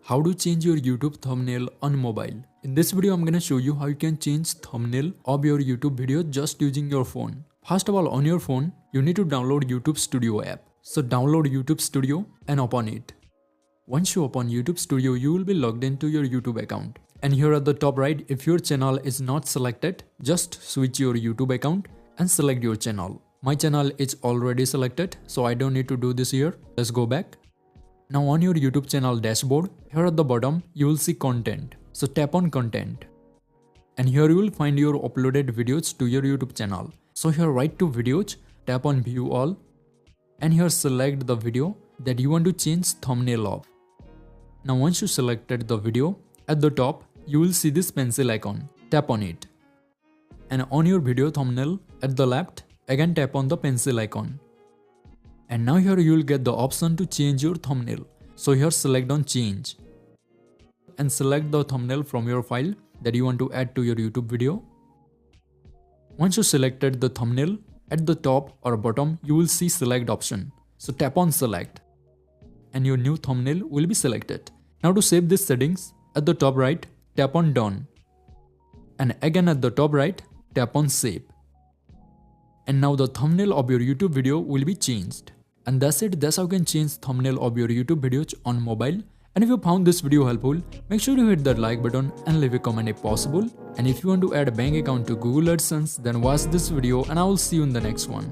How to change your YouTube thumbnail on mobile. In this video, I'm gonna show you how you can change thumbnail of your YouTube video just using your phone. First of all, on your phone, you need to download YouTube Studio app. So download YouTube Studio and open it. Once you open YouTube Studio, you will be logged into your YouTube account. And here at the top right, if your channel is not selected, just switch your YouTube account and select your channel. My channel is already selected, so I don't need to do this here. Let's go back. Now on your YouTube channel dashboard, here at the bottom, you will see content. So tap on content. And here you will find your uploaded videos to your YouTube channel. So here right to videos, tap on view all. And here select the video that you want to change thumbnail of. Now once you selected the video, at the top, you will see this pencil icon. Tap on it. And on your video thumbnail, at the left, again tap on the pencil icon. And now here you will get the option to change your thumbnail. So here select on change. And select the thumbnail from your file that you want to add to your YouTube video. Once you selected the thumbnail, at the top or bottom you will see select option. So tap on select. And your new thumbnail will be selected. Now to save these settings, at the top right, tap on done. And again at the top right, tap on save. And now the thumbnail of your YouTube video will be changed. And that's it. That's how you can change thumbnail of your YouTube videos on mobile. And if you found this video helpful, make sure to hit that like button and leave a comment if possible. And if you want to add a bank account to Google AdSense, then watch this video and I will see you in the next one.